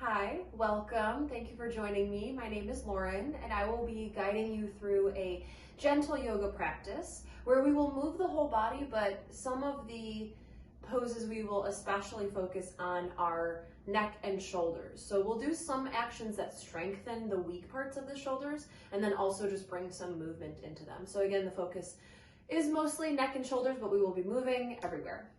Hi, welcome. Thank you for joining me. My name is Lauren, and I will be guiding you through a gentle yoga practice where we will move the whole body, but some of the poses we will especially focus on our neck and shoulders. So we'll do some actions that strengthen the weak parts of the shoulders and then also just bring some movement into them. So again, the focus is mostly neck and shoulders, but we will be moving everywhere.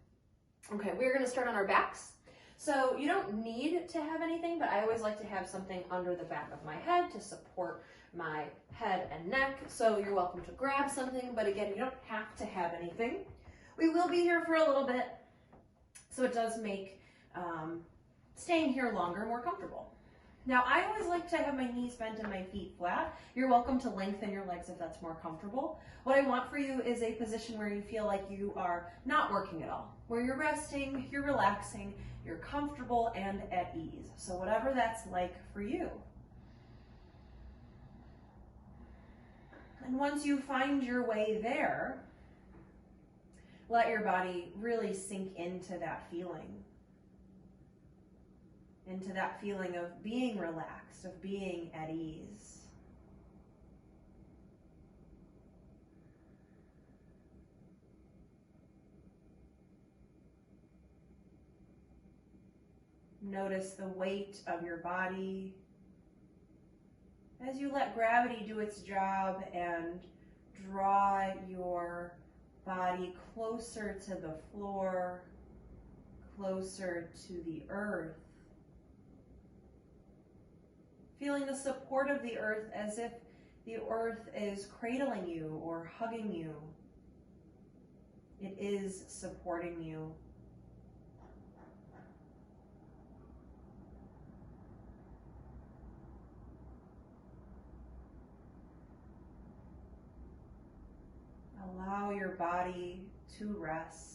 Okay, we're going to start on our backs. So you don't need to have anything, but I always like to have something under the back of my head to support my head and neck. So you're welcome to grab something, but again, you don't have to have anything. We will be here for a little bit, so it does make staying here longer more comfortable. Now, I always like to have my knees bent and my feet flat. You're welcome to lengthen your legs if that's more comfortable. What I want for you is a position where you feel like you are not working at all, where you're resting, you're relaxing, you're comfortable and at ease. So whatever that's like for you. And once you find your way there, let your body really sink into that feeling. Into that feeling of being relaxed, of being at ease. Notice the weight of your body as you let gravity do its job and draw your body closer to the floor, closer to the earth. Feeling the support of the earth as if the earth is cradling you or hugging you. It is supporting you. Allow your body to rest.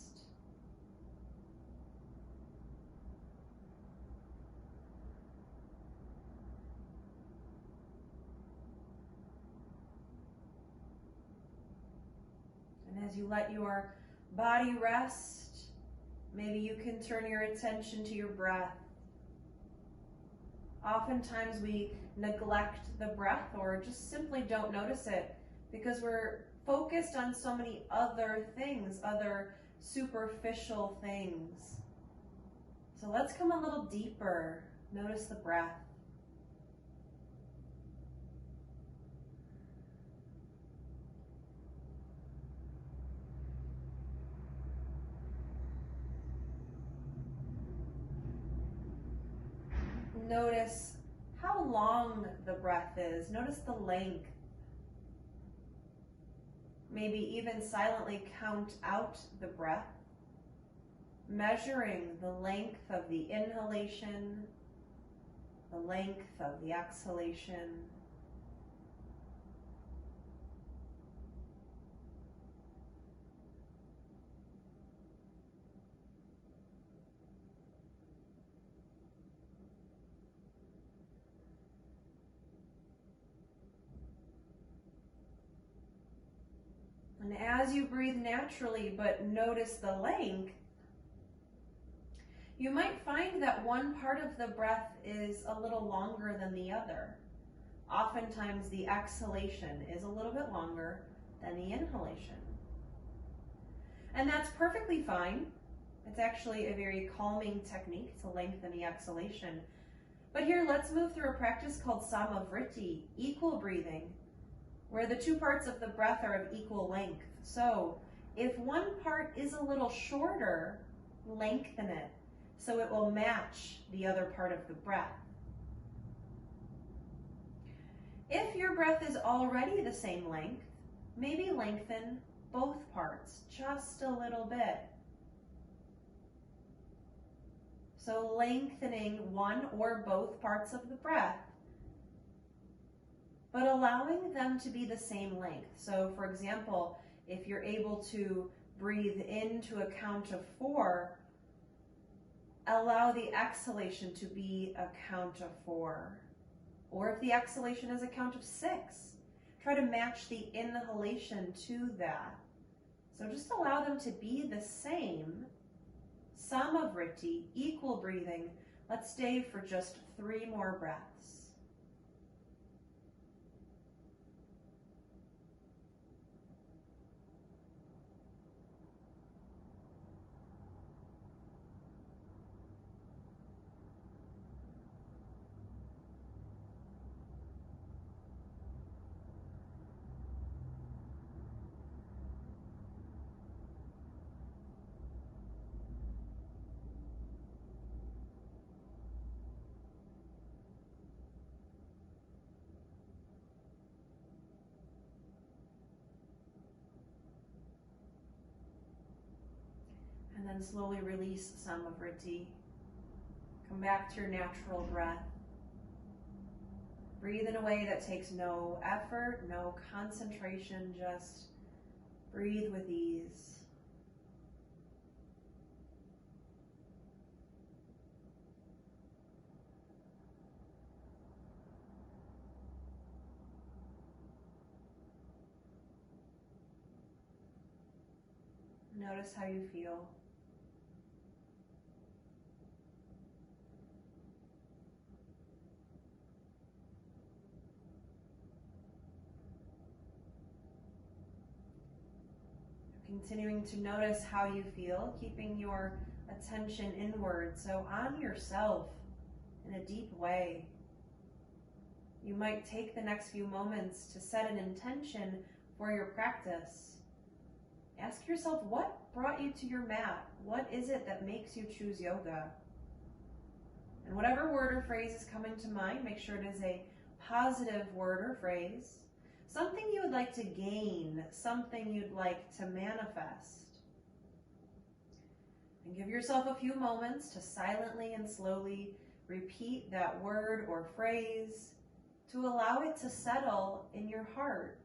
And as you let your body rest, maybe you can turn your attention to your breath. Oftentimes we neglect the breath or just simply don't notice it because we're focused on so many other things, other superficial things. So let's come a little deeper. Notice the breath. Notice how long the breath is. Notice the length. Maybe even silently count out the breath, measuring the length of the inhalation, the length of the exhalation. And as you breathe naturally, but notice the length, you might find that one part of the breath is a little longer than the other. Oftentimes the exhalation is a little bit longer than the inhalation. And that's perfectly fine. It's actually a very calming technique to lengthen the exhalation. But here, let's move through a practice called Samavriti, equal breathing, where the two parts of the breath are of equal length. So if one part is a little shorter, lengthen it so it will match the other part of the breath. If your breath is already the same length, maybe lengthen both parts just a little bit. So lengthening one or both parts of the breath, but allowing them to be the same length. So for example, if you're able to breathe into a count of 4, allow the exhalation to be a count of 4. Or if the exhalation is a count of 6, try to match the inhalation to that. So just allow them to be the same. Samavriti, equal breathing, Let's stay for just 3 more breaths. And then slowly release Samavriti. Come back to your natural breath. Breathe in a way that takes no effort, no concentration, just breathe with ease. Notice how you feel. Continuing to notice how you feel, keeping your attention inward, so on yourself in a deep way. You might take the next few moments to set an intention for your practice. Ask yourself, what brought you to your mat? What is it that makes you choose yoga? And whatever word or phrase is coming to mind, make sure it is a positive word or phrase. Something you would like to gain, something you'd like to manifest. And give yourself a few moments to silently and slowly repeat that word or phrase to allow it to settle in your heart.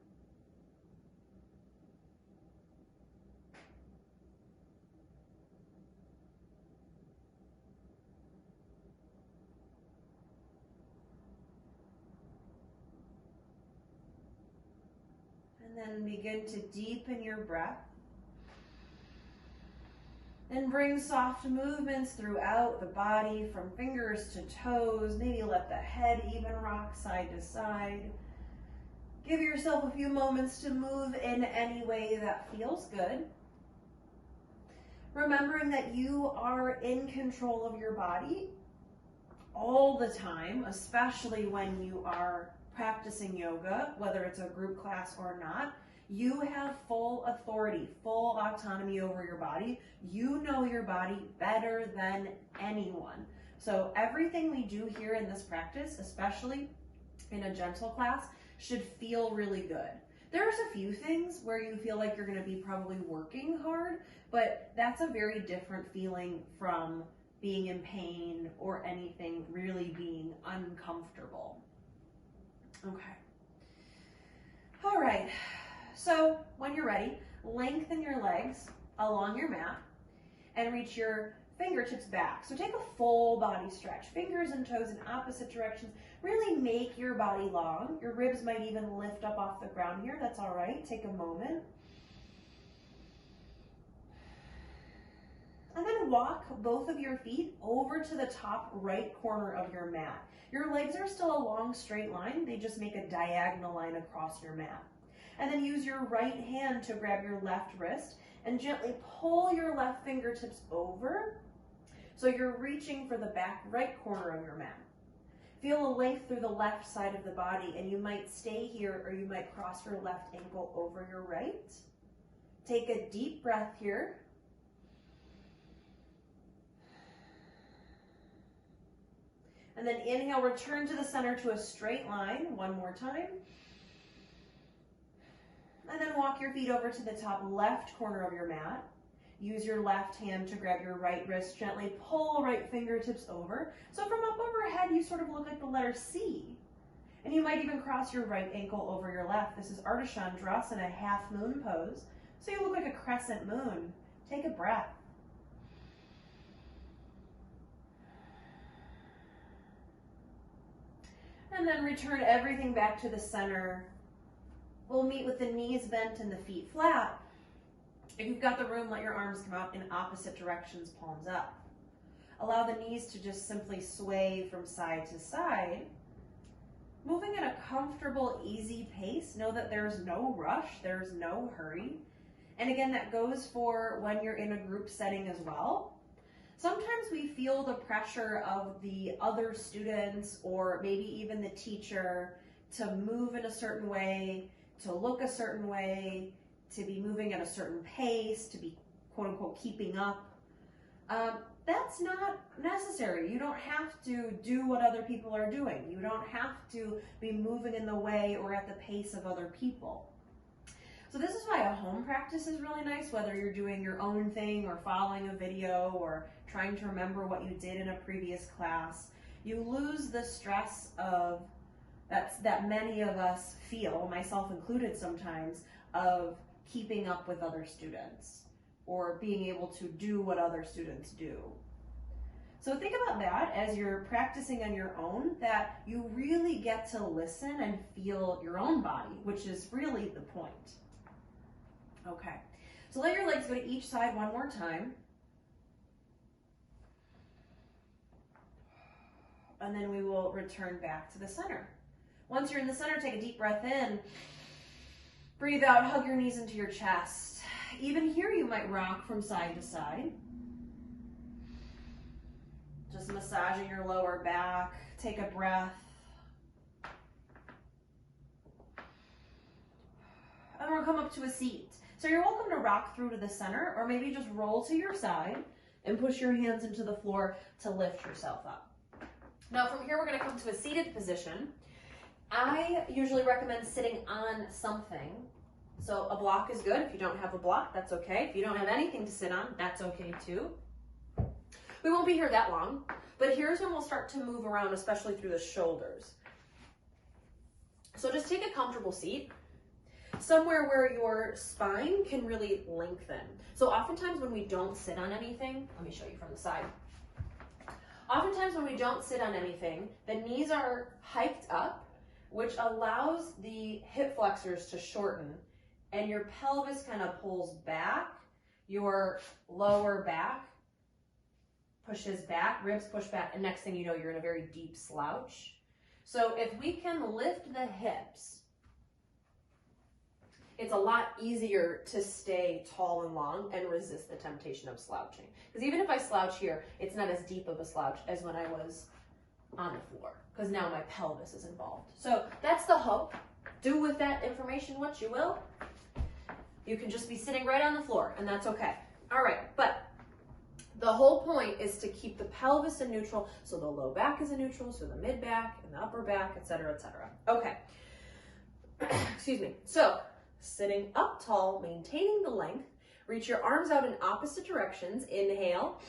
And then begin to deepen your breath. And bring soft movements throughout the body, from fingers to toes. Maybe let the head even rock side to side. Give yourself a few moments to move in any way that feels good. Remembering that you are in control of your body all the time, especially when you are practicing yoga, whether it's a group class or not. You have full authority, full autonomy over your body. You know your body better than anyone. So everything we do here in this practice, especially in a gentle class, should feel really good. There's a few things where you feel like you're going to be probably working hard, but that's a very different feeling from being in pain or anything really being uncomfortable. Okay. All right. So when you're ready, lengthen your legs along your mat and reach your fingertips back. So take a full body stretch, fingers and toes in opposite directions. Really make your body long. Your ribs might even lift up off the ground here. That's all right. Take a moment. And then walk both of your feet over to the top right corner of your mat. Your legs are still a long straight line. They just make a diagonal line across your mat. And then use your right hand to grab your left wrist and gently pull your left fingertips over. So you're reaching for the back right corner of your mat. Feel a length through the left side of the body, and you might stay here or you might cross your left ankle over your right. Take a deep breath here. And then inhale, return to the center to a straight line. One more time. And then walk your feet over to the top left corner of your mat. Use your left hand to grab your right wrist. Gently pull right fingertips over. So from up overhead, you sort of look like the letter C. And you might even cross your right ankle over your left. This is Ardha Chandrasana, half moon pose. So you look like a crescent moon. Take a breath. And then return everything back to the center. We'll meet with the knees bent and the feet flat. If you've got the room, let your arms come out in opposite directions, palms up. allow the knees to just simply sway from side to side. Moving at a comfortable, easy pace. Know that there's no rush, there's no hurry. And again, that goes for when you're in a group setting as well. Sometimes we feel the pressure of the other students or maybe even the teacher to move in a certain way, to look a certain way, to be moving at a certain pace, to be quote unquote keeping up. That's not necessary. You don't have to do what other people are doing. You don't have to be moving in the way or at the pace of other people. So this is why a home practice is really nice, whether you're doing your own thing or following a video or trying to remember what you did in a previous class. You lose the stress of that many of us feel, myself included sometimes, of keeping up with other students or being able to do what other students do. So think about that as you're practicing on your own, that you really get to listen and feel your own body, which is really the point. Okay, so let your legs go to each side one more time. And then we will return back to the center. Once you're in the center, take a deep breath in. Breathe out, hug your knees into your chest. Even here, you might rock from side to side. Just massaging your lower back. Take a breath. And we'll come up to a seat. So you're welcome to rock through to the center, or maybe just roll to your side and push your hands into the floor to lift yourself up. Now from here, we're going to come to a seated position. I usually recommend sitting on something. So a block is good. If you don't have a block, that's okay. If you don't have anything to sit on, that's okay too. We won't be here that long, but here's when we'll start to move around, especially through the shoulders. So just take a comfortable seat, somewhere where your spine can really lengthen. So oftentimes when we don't sit on anything, let me show you from the side. Oftentimes when we don't sit on anything, the knees are hiked up, which allows the hip flexors to shorten, and your pelvis kind of pulls back, your lower back pushes back, ribs push back, and next thing you know, you're in a very deep slouch. So if we can lift the hips, it's a lot easier to stay tall and long and resist the temptation of slouching. Because even if I slouch here, it's not as deep of a slouch as when I was on the floor, because now my pelvis is involved. So that's the hope. Do with that information what you will. You can just be sitting right on the floor, and that's okay. All right, but the whole point is to keep the pelvis in neutral, so the low back is in neutral, so the mid back and the upper back, etc., etc. Okay. Excuse me. So sitting up tall, maintaining the length, reach your arms out in opposite directions. Inhale.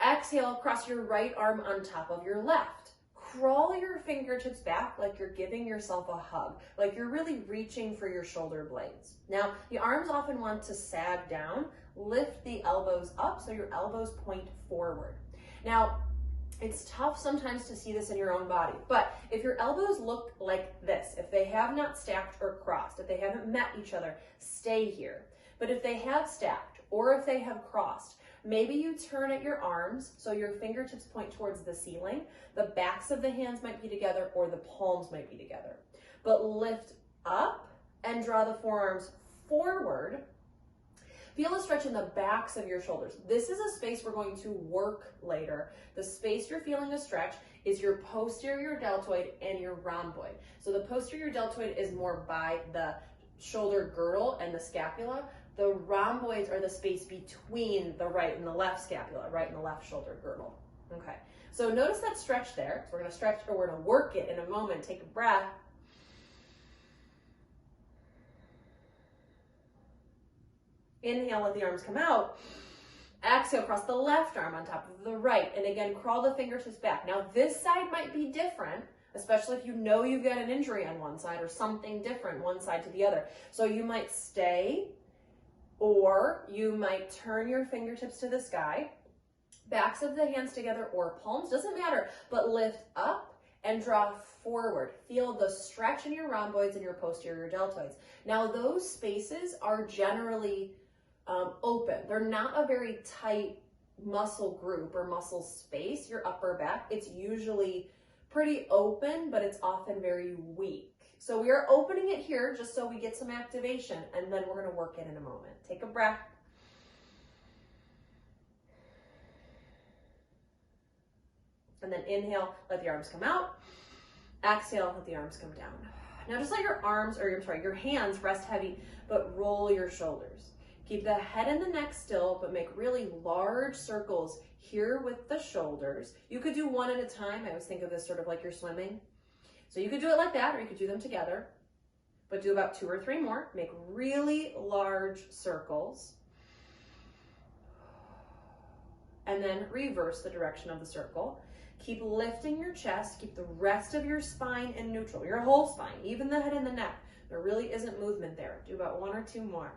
Exhale, cross your right arm on top of your left. Crawl your fingertips back like you're giving yourself a hug, like you're really reaching for your shoulder blades. Now, the arms often want to sag down. Lift the elbows up so your elbows point forward. Now, it's tough sometimes to see this in your own body, but if your elbows look like this, if they have not stacked or crossed, if they haven't met each other, stay here. But if they have stacked or if they have crossed, maybe you turn at your arms so your fingertips point towards the ceiling. The backs of the hands might be together or the palms might be together. But lift up and draw the forearms forward. Feel a stretch in the backs of your shoulders. This is a space we're going to work later. The space you're feeling a stretch is your posterior deltoid and your rhomboid. So the posterior deltoid is more by the shoulder girdle and the scapula. The rhomboids are the space between the right and the left scapula, right and the left shoulder girdle. Okay, so notice that stretch there. So we're gonna stretch, or we're gonna work it in a moment. Take a breath. Inhale, let the arms come out. Exhale, cross the left arm on top of the right. And again, crawl the fingertips back. Now this side might be different, especially if you know you've got an injury on one side or something different one side to the other. So you might stay, or you might turn your fingertips to the sky, backs of the hands together or palms, doesn't matter, but lift up and draw forward. Feel the stretch in your rhomboids and your posterior deltoids. Now those spaces are generally open. They're not a very tight muscle group or muscle space, your upper back, it's usually pretty open, but it's often very weak. So we are opening it here just so we get some activation, and then we're going to work it in a moment. Take a breath. And then inhale, let the arms come out. Exhale, let the arms come down. Now just let your arms, or your hands rest heavy, but roll your shoulders. Keep the head and the neck still, but make really large circles here with the shoulders. You could do one at a time. I always think of this sort of like you're swimming. So you could do it like that, or you could do them together, but do about 2 or 3 more. Make really large circles. And then reverse the direction of the circle. Keep lifting your chest. Keep the rest of your spine in neutral, your whole spine, even the head and the neck. There really isn't movement there. Do about 1 or 2 more.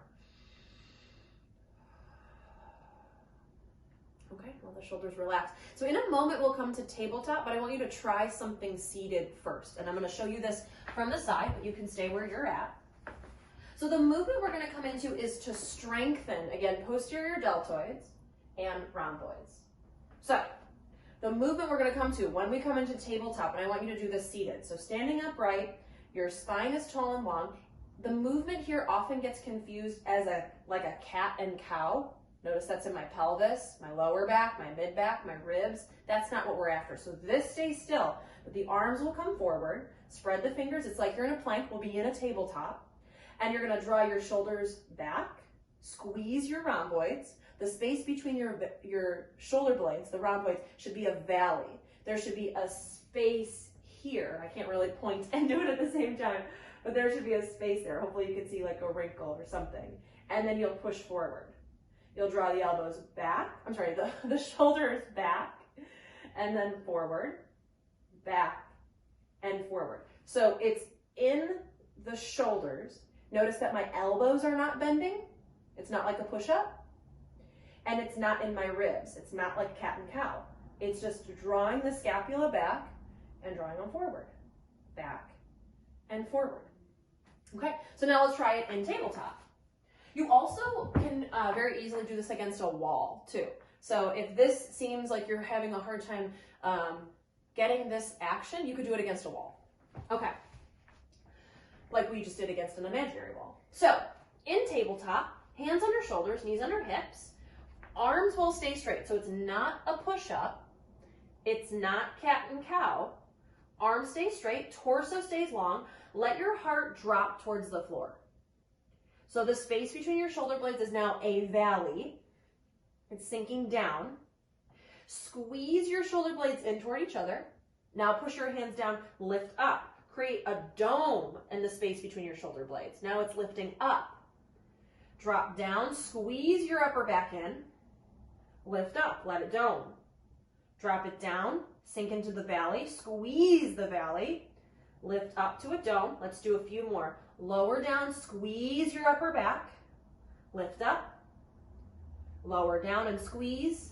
Okay, well, the shoulders relax. So in a moment, we'll come to tabletop, but I want you to try something seated first. And I'm going to show you this from the side, but you can stay where you're at. So the movement we're going to come into is to strengthen, again, posterior deltoids and rhomboids. So the movement we're going to come to when we come into tabletop, and I want you to do this seated. So standing upright, your spine is tall and long. The movement here often gets confused as like a cat and cow. Notice that's in my pelvis, my lower back, my mid back, my ribs. That's not what we're after. So this stays still, but the arms will come forward. Spread the fingers. It's like you're in a plank. We'll be in a tabletop. And you're going to draw your shoulders back. Squeeze your rhomboids. The space between your shoulder blades, the rhomboids, should be a valley. There should be a space here. I can't really point and do it at the same time, but there should be a space there. Hopefully you can see like a wrinkle or something. And then you'll push forward. You'll draw the elbows back, the shoulders back, and then forward, back, and forward. So it's in the shoulders. Notice that my elbows are not bending. It's not like a push-up. And it's not in my ribs. It's not like cat and cow. It's just drawing the scapula back and drawing them forward, back, and forward. Okay, so now let's try it in tabletop. You also can very easily do this against a wall too. So if this seems like you're having a hard time getting this action, you could do it against a wall. Okay, like we just did against an imaginary wall. So in tabletop, hands under shoulders, knees under hips, arms will stay straight. So it's not a push-up, it's not cat and cow. Arms stay straight, torso stays long. Let your heart drop towards the floor. So the space between your shoulder blades is now a valley. It's sinking down. Squeeze your shoulder blades in toward each other. Now push your hands down, lift up. Create a dome in the space between your shoulder blades. Now it's lifting up. Drop down, squeeze your upper back in. Lift up, let it dome. Drop it down, sink into the valley, squeeze the valley. Lift up to a dome. Let's do a few more. Lower down, squeeze your upper back. Lift up. Lower down and squeeze.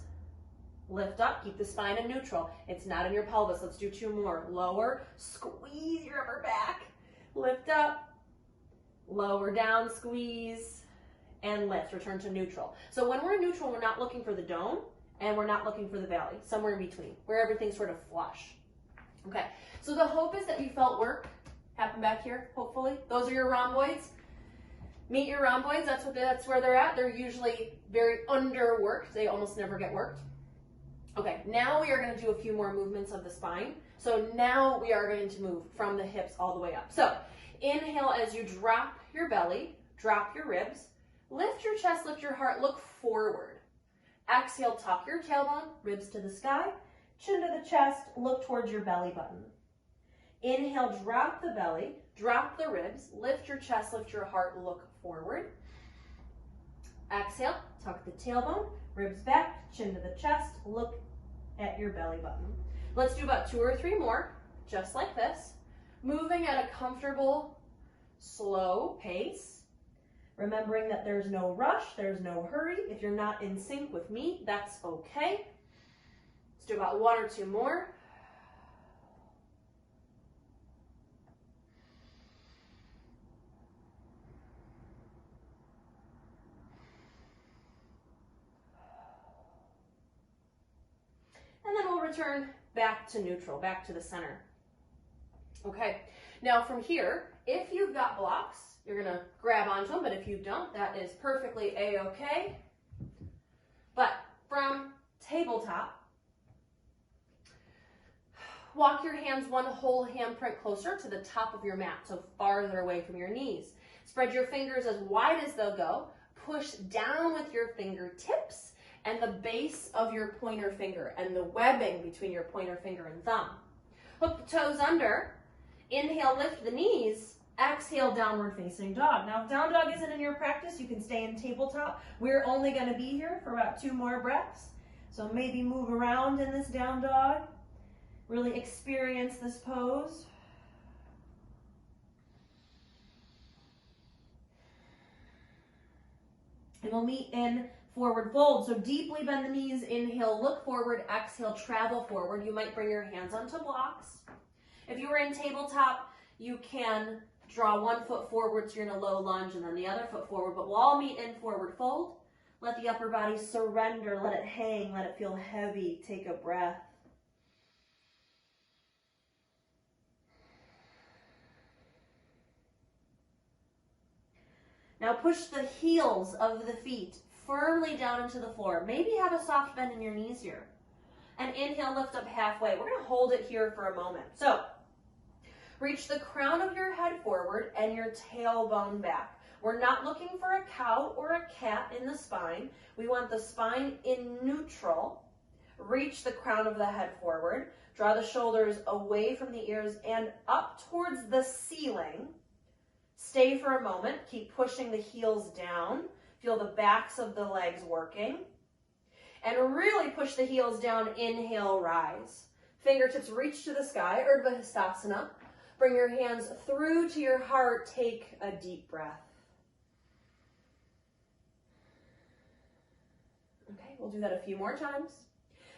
Lift up, keep the spine in neutral. It's not in your pelvis. Let's do 2 more. Lower, squeeze your upper back. Lift up. Lower down, squeeze, and lift. Return to neutral. So when we're in neutral, we're not looking for the dome and we're not looking for the valley. Somewhere in between, where everything's sort of flush. Okay, so the hope is that you felt work happen back here, hopefully. Those are your rhomboids. Meet your rhomboids, that's where they're at. They're usually very underworked. They almost never get worked. Okay, now we are going to do a few more movements of the spine. So now we are going to move from the hips all the way up. So inhale as you drop your belly, drop your ribs, lift your chest, lift your heart, look forward. Exhale, tuck your tailbone, ribs to the sky, chin to the chest, look towards your belly button. Inhale, drop the belly, drop the ribs, lift your chest, lift your heart, look forward. Exhale, tuck the tailbone, ribs back, chin to the chest, look at your belly button. Let's do about 2 or 3 more, just like this. Moving at a comfortable, slow pace. Remembering that there's no rush, there's no hurry. If you're not in sync with me, that's okay. Let's do about 1 or 2 more. and then we'll return back to neutral, back to the center. Okay, now from here, if you've got blocks, you're gonna grab onto them, but if you don't, that is perfectly a-okay. But from tabletop, walk your hands one whole handprint closer to the top of your mat, so farther away from your knees. Spread your fingers as wide as they'll go. Push down with your fingertips and the base of your pointer finger and the webbing between your pointer finger and thumb. Hook the toes under. Inhale, lift the knees. Exhale, downward facing dog. Now, if down dog isn't in your practice, you can stay in tabletop. We're only going to be here for about 2 more breaths. So maybe move around in this down dog. Really experience this pose. And we'll meet in forward fold. So deeply bend the knees. Inhale, look forward. Exhale, travel forward. You might bring your hands onto blocks. If you were in tabletop, you can draw one foot forward, so you're in a low lunge, and then the other foot forward. But we'll all meet in forward fold. Let the upper body surrender. Let it hang. Let it feel heavy. Take a breath. Now push the heels of the feet firmly down into the floor. Maybe have a soft bend in your knees here. And inhale, lift up halfway. We're going to hold it here for a moment. So reach the crown of your head forward and your tailbone back. We're not looking for a cow or a cat in the spine. We want the spine in neutral. Reach the crown of the head forward. Draw the shoulders away from the ears and up towards the ceiling. Stay for a moment. Keep pushing the heels down. Feel the backs of the legs working. And really push the heels down. Inhale, rise. Fingertips reach to the sky, Urdhva Hastasana. Bring your hands through to your heart. Take a deep breath. Okay, we'll do that a few more times.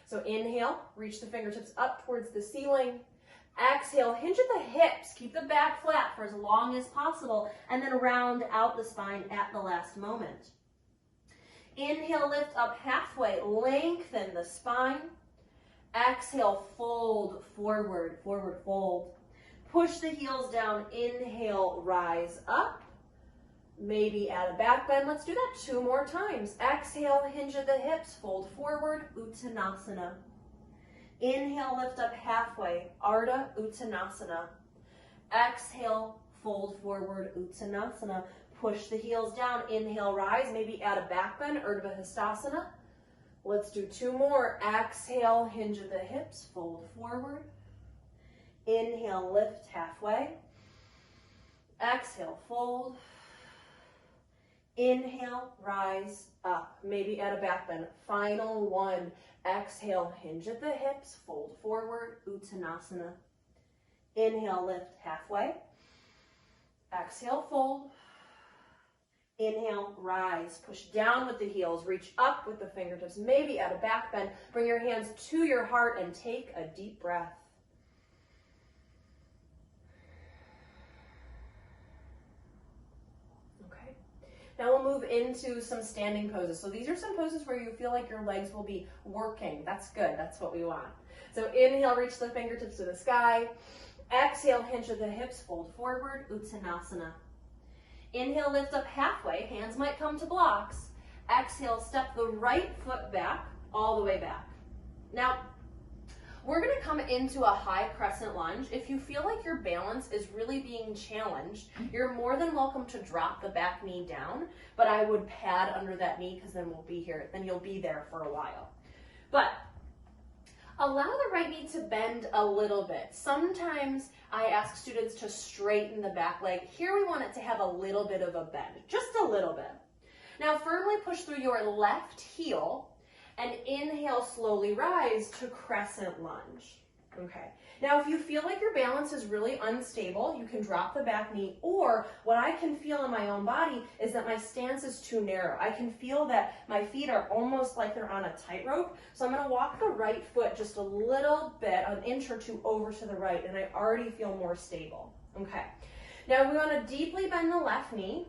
So inhale, reach the fingertips up towards the ceiling. Exhale, hinge at the hips. Keep the back flat for as long as possible, and then round out the spine at the last moment. Inhale, lift up halfway. Lengthen the spine. Exhale, fold forward, forward fold. Push the heels down. Inhale, rise up. Maybe add a back bend. Let's do that 2 more times. Exhale, hinge at the hips, fold forward, Uttanasana. Inhale, lift up halfway, Ardha Uttanasana. Exhale, fold forward, Uttanasana. Push the heels down. Inhale, rise. Maybe add a back bend, Urdhva Hastasana. Let's do 2 more. Exhale, hinge at the hips, fold forward. Inhale, lift halfway. Exhale, fold. Inhale, rise up. Maybe add a back bend. Final 1. Exhale, hinge at the hips, fold forward, Uttanasana. Inhale, lift halfway. Exhale, fold. Inhale, rise. Push down with the heels. Reach up with the fingertips. Maybe add a back bend. Bring your hands to your heart and take a deep breath. Now we'll move into some standing poses. So these are some poses where you feel like your legs will be working. That's good. That's what we want. So inhale, reach the fingertips to the sky. Exhale, hinge at the hips, fold forward, Uttanasana. Inhale, lift up halfway. Hands might come to blocks. Exhale, step the right foot back, all the way back. Now, we're going to come into a high crescent lunge. If you feel like your balance is really being challenged, you're more than welcome to drop the back knee down, but I would pad under that knee because then we'll be here, then you'll be there for a while. But allow the right knee to bend a little bit. Sometimes I ask students to straighten the back leg. Here we want it to have a little bit of a bend, just a little bit. Now firmly push through your left heel and inhale, slowly rise to crescent lunge. Okay. Now, if you feel like your balance is really unstable, you can drop the back knee, or what I can feel in my own body is that my stance is too narrow. I can feel that my feet are almost like they're on a tightrope, so I'm gonna walk the right foot just a little bit, an inch or 2 over to the right, and I already feel more stable. Okay. Now, we wanna deeply bend the left knee,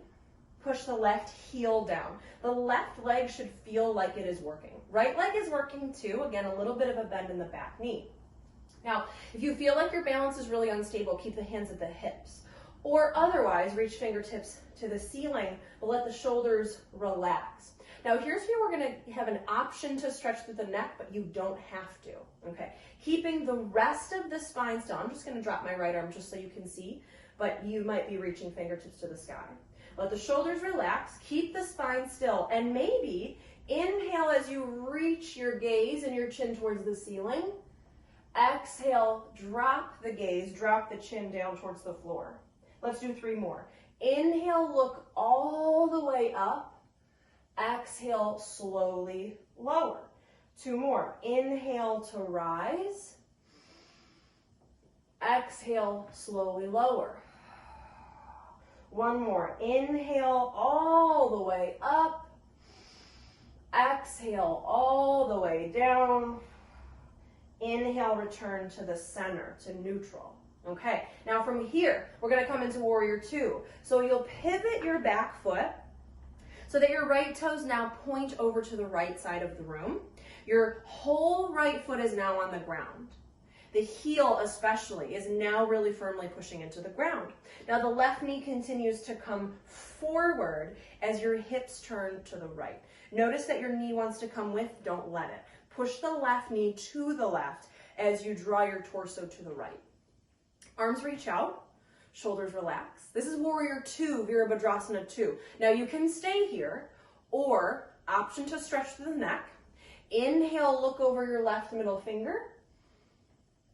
push the left heel down. The left leg should feel like it is working. Right leg is working too. Again, a little bit of a bend in the back knee. Now, if you feel like your balance is really unstable, keep the hands at the hips. Or otherwise, reach fingertips to the ceiling, but let the shoulders relax. Now, here's where we're going to have an option to stretch through the neck, but you don't have to, okay? Keeping the rest of the spine still. I'm just going to drop my right arm just so you can see, but you might be reaching fingertips to the sky. Let the shoulders relax, keep the spine still, and maybe inhale as you reach your gaze and your chin towards the ceiling. Exhale, drop the gaze, drop the chin down towards the floor. Let's do 3 more. Inhale, look all the way up. Exhale, slowly lower. 2 more. Inhale to rise. Exhale, slowly lower. 1 more. Inhale all the way up. Exhale all the way down. Inhale, return to the center, to neutral. Okay, now from here, we're going to come into warrior 2. So you'll pivot your back foot so that your right toes now point over to the right side of the room. Your whole right foot is now on the ground. The heel especially is now really firmly pushing into the ground. Now the left knee continues to come forward as your hips turn to the right. Notice that your knee wants to come with, don't let it. Push the left knee to the left as you draw your torso to the right. Arms reach out, shoulders relax. This is warrior 2, Virabhadrasana 2. Now you can stay here, or option to stretch through the neck. Inhale, look over your left middle finger.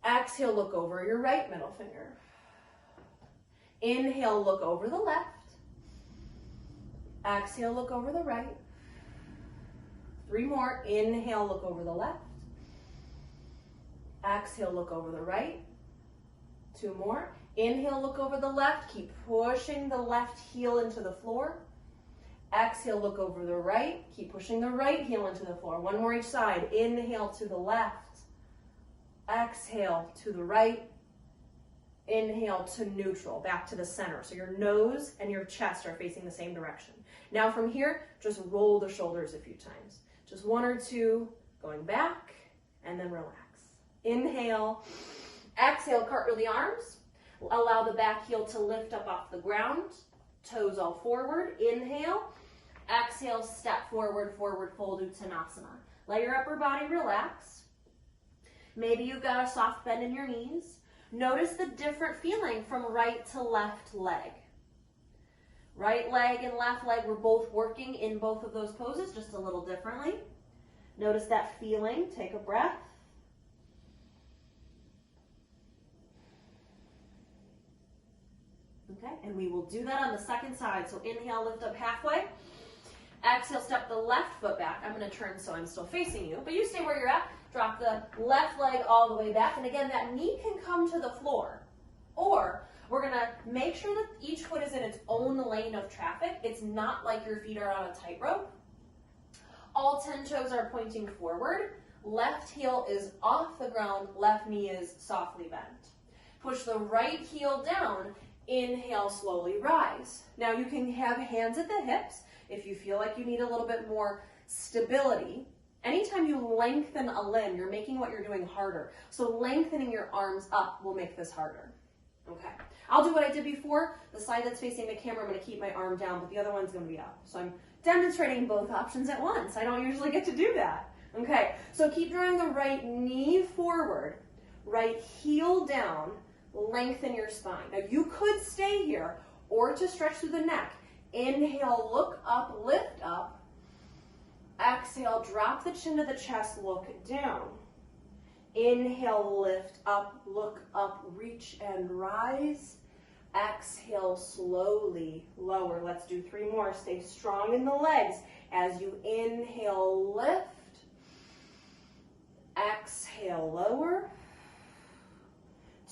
Exhale, look over your right middle finger. Inhale, look over the left. Exhale, look over the right. 3 more. Inhale, look over the left. Exhale, look over the right. 2 more. Inhale, look over the left. Keep pushing the left heel into the floor. Exhale, look over the right. Keep pushing the right heel into the floor. 1 more each side. Inhale to the left. Exhale to the right. Inhale to neutral, back to the center. So your nose and your chest are facing the same direction. Now from here, just roll the shoulders a few times. Just 1 or 2, going back, and then relax. Inhale. Exhale, cartwheel the arms. Allow the back heel to lift up off the ground. Toes all forward. Inhale. Exhale, step forward, forward fold, Uttanasana. Let your upper body relax. Maybe you've got a soft bend in your knees. Notice the different feeling from right to left leg. Right leg and left leg, we're both working in both of those poses, just a little differently. Notice that feeling. Take a breath. Okay, and we will do that on the second side. So inhale, lift up halfway. Exhale, step the left foot back. I'm going to turn so I'm still facing you, but you stay where you're at. Drop the left leg all the way back. And again, that knee can come to the floor. Or we're going to make sure that each foot is in its own lane of traffic. It's not like your feet are on a tightrope. All 10 toes are pointing forward. Left heel is off the ground. Left knee is softly bent. Push the right heel down. Inhale, slowly rise. Now you can have hands at the hips if you feel like you need a little bit more stability. Anytime you lengthen a limb, you're making what you're doing harder. So lengthening your arms up will make this harder. Okay, I'll do what I did before. The side that's facing the camera, I'm going to keep my arm down, but the other one's going to be up. So I'm demonstrating both options at once. I don't usually get to do that. Okay, so keep drawing the right knee forward, right heel down, lengthen your spine. Now you could stay here or to stretch through the neck. Inhale, look up, lift up. Exhale, drop the chin to the chest, look down. Inhale, lift up, look up, reach and rise. Exhale, slowly lower. Let's do 3 more. Stay strong in the legs. As you inhale, lift. Exhale, lower.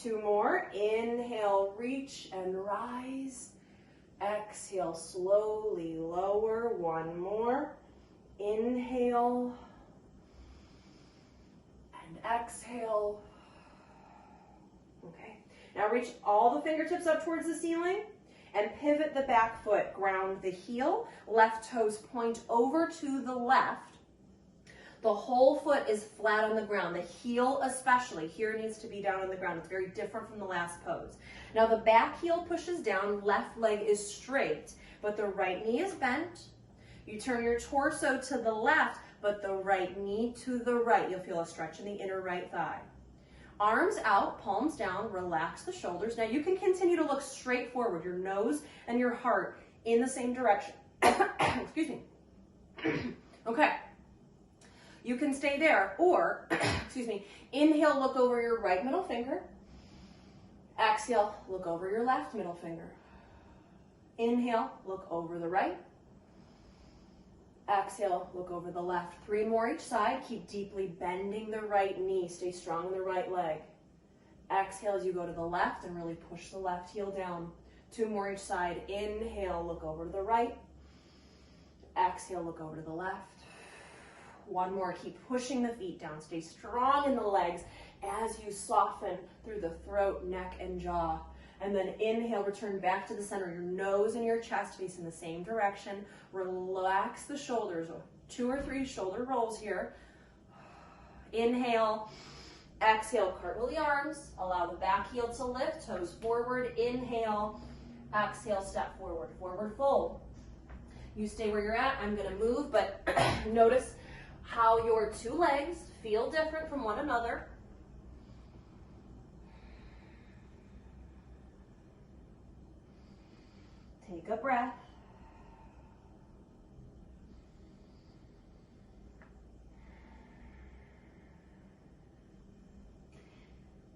2 more. Inhale, reach and rise. Exhale, slowly lower. 1 more. Inhale and exhale. Okay, now reach all the fingertips up towards the ceiling and pivot the back foot. Ground the heel. Left toes point over to the left. The whole foot is flat on the ground. The heel especially here needs to be down on the ground. It's very different from the last pose. Now the back heel pushes down, left leg is straight, but the right knee is bent. You turn your torso to the left, but the right knee to the right. You'll feel a stretch in the inner right thigh. Arms out, palms down, relax the shoulders. Now you can continue to look straight forward, your nose and your heart in the same direction. Excuse me. Okay. You can stay there, or, excuse me, inhale, look over your right middle finger. Exhale, look over your left middle finger. Inhale, look over the right. Exhale, look over the left. 3 more each side. Keep deeply bending the right knee. Stay strong in the right leg. Exhale as you go to the left and really push the left heel down. 2 more each side. Inhale, look over to the right. Exhale, look over to the left. 1 more, keep pushing the feet down. Stay strong in the legs as you soften through the throat, neck, and jaw. And then inhale, return back to the center. Your nose and your chest face in the same direction. Relax the shoulders. 2 or 3 shoulder rolls here. Inhale, exhale, cartwheel the arms. Allow the back heel to lift, toes forward. Inhale, exhale, step forward, forward fold. You stay where you're at. I'm gonna move, but notice how your 2 legs feel different from one another. Take a breath.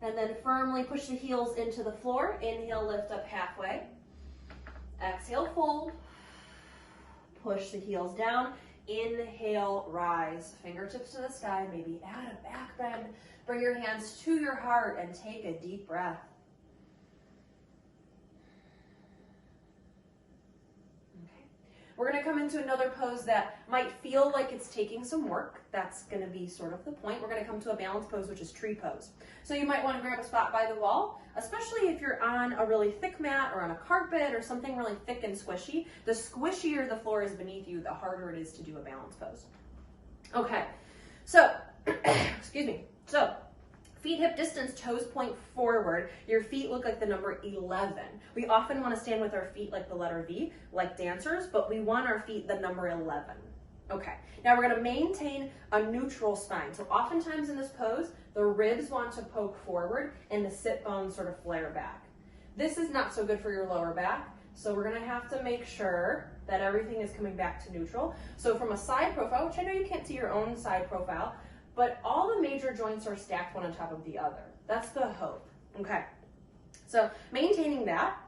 And then firmly push the heels into the floor. Inhale, lift up halfway. Exhale, fold. Push the heels down. Inhale, rise. Fingertips to the sky. Maybe add a back bend. Bring your hands to your heart and take a deep breath. We're going to come into another pose that might feel like it's taking some work. That's going to be sort of the point. We're going to come to a balance pose, which is tree pose. So you might want to grab a spot by the wall, especially if you're on a really thick mat or on a carpet or something really thick and squishy. The squishier the floor is beneath you, the harder it is to do a balance pose. Okay, so, excuse me. So, feet hip distance, toes point forward. Your feet look like the number 11. We often want to stand with our feet like the letter V, like dancers, but we want our feet the number 11. Okay, now we're going to maintain a neutral spine. So oftentimes in this pose, the ribs want to poke forward and the sit bones sort of flare back. This is not so good for your lower back, so we're going to have to make sure that everything is coming back to neutral. So from a side profile, which I know you can't see your own side profile, but all the major joints are stacked one on top of the other. That's the hope. Okay, so maintaining that,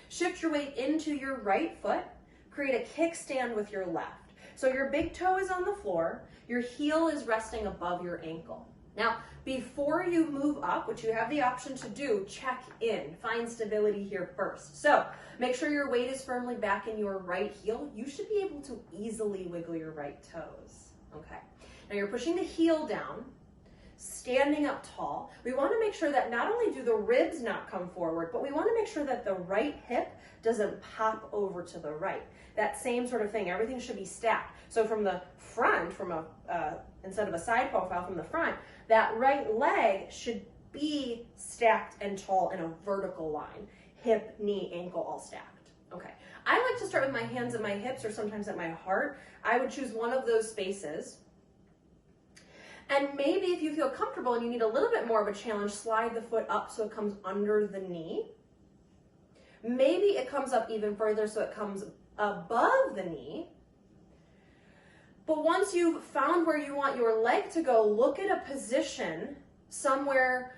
shift your weight into your right foot, create a kickstand with your left. So your big toe is on the floor, your heel is resting above your ankle. Now, before you move up, which you have the option to do, check in, find stability here first. So make sure your weight is firmly back in your right heel. You should be able to easily wiggle your right toes. Okay. Now you're pushing the heel down, standing up tall. We want to make sure that not only do the ribs not come forward, but we want to make sure that the right hip doesn't pop over to the right. That same sort of thing, everything should be stacked. So from the front, instead of a side profile from the front, that right leg should be stacked and tall in a vertical line. Hip, knee, ankle, all stacked. Okay. I like to start with my hands at my hips or sometimes at my heart. I would choose one of those spaces. And maybe if you feel comfortable and you need a little bit more of a challenge, slide the foot up so it comes under the knee. Maybe it comes up even further so it comes above the knee. But once you've found where you want your leg to go, look at a position somewhere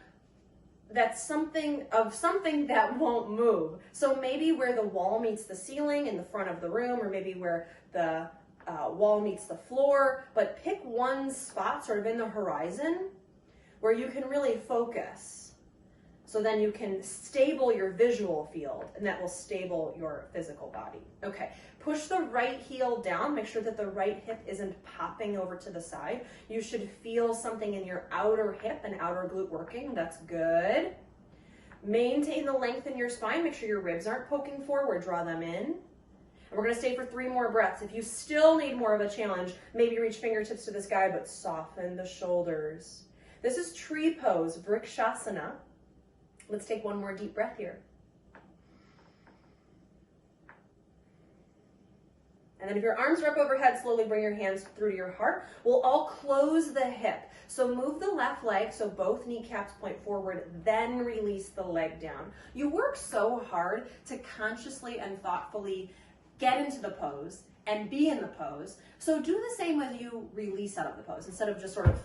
that's something that won't move. So maybe where the wall meets the ceiling in the front of the room, or maybe where the wall meets the floor, but pick one spot sort of in the horizon where you can really focus. So then you can stable your visual field, and that will stable your physical body. Okay, push the right heel down. Make sure that the right hip isn't popping over to the side. You should feel something in your outer hip and outer glute working. That's good. Maintain the length in your spine. Make sure your ribs aren't poking forward. Draw them in. And we're gonna stay for 3 more breaths. If you still need more of a challenge, maybe reach fingertips to the sky, but soften the shoulders. This is tree pose, Vrikshasana. Let's take 1 more deep breath here. And then if your arms are up overhead, slowly bring your hands through to your heart. We'll all close the hip. So move the left leg so both kneecaps point forward, then release the leg down. You work so hard to consciously and thoughtfully get into the pose and be in the pose. So do the same as you release out of the pose. Instead of just sort of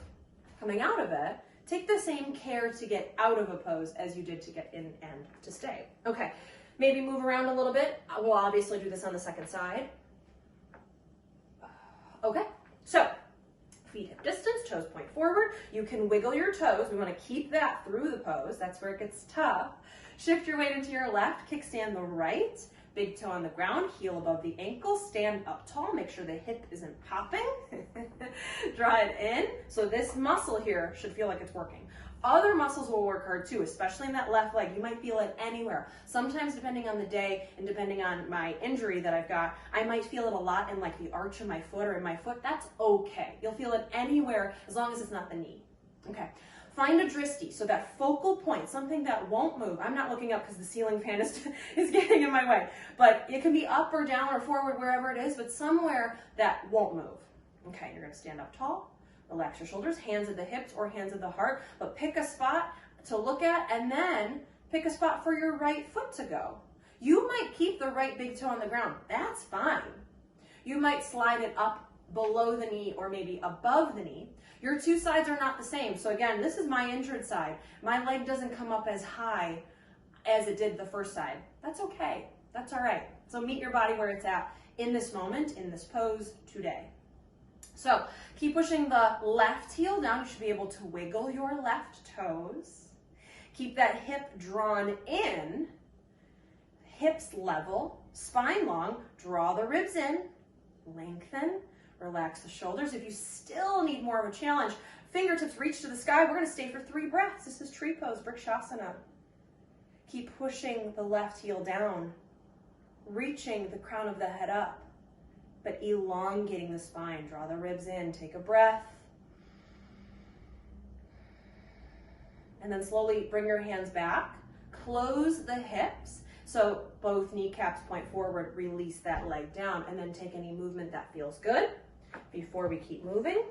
coming out of it, take the same care to get out of a pose as you did to get in and to stay. Okay, maybe move around a little bit. We'll obviously do this on the second side. Okay, so feet hip distance, toes point forward. You can wiggle your toes. We want to keep that through the pose. That's where it gets tough. Shift your weight into your left, kickstand the right, big toe on the ground, heel above the ankle, stand up tall, make sure the hip isn't popping. Draw it in. So this muscle here should feel like it's working. Other muscles will work hard too, especially in that left leg. You might feel it anywhere. Sometimes depending on the day and depending on my injury that I've got, I might feel it a lot in like the arch of my foot or in my foot. That's okay. You'll feel it anywhere as long as it's not the knee. Okay. Find a drishti, so that focal point, something that won't move. I'm not looking up because the ceiling fan is getting in my way, but it can be up or down or forward, wherever it is, but somewhere that won't move. Okay, you're gonna stand up tall. Relax your shoulders, hands at the hips or hands at the heart, but pick a spot to look at and then pick a spot for your right foot to go. You might keep the right big toe on the ground. That's fine. You might slide it up below the knee or maybe above the knee. Your 2 sides are not the same. So again, this is my injured side. My leg doesn't come up as high as it did the first side. That's okay. That's all right. So meet your body where it's at in this moment, in this pose today. So keep pushing the left heel down. You should be able to wiggle your left toes. Keep that hip drawn in, hips level, spine long, draw the ribs in, lengthen, relax the shoulders. If you still need more of a challenge, fingertips reach to the sky. We're gonna stay for 3 breaths. This is tree pose, Vrikshasana. Keep pushing the left heel down, reaching the crown of the head up, but elongating the spine. Draw the ribs in, take a breath. And then slowly bring your hands back, close the hips, so both kneecaps point forward, release that leg down, and then take any movement that feels good. Before we keep moving,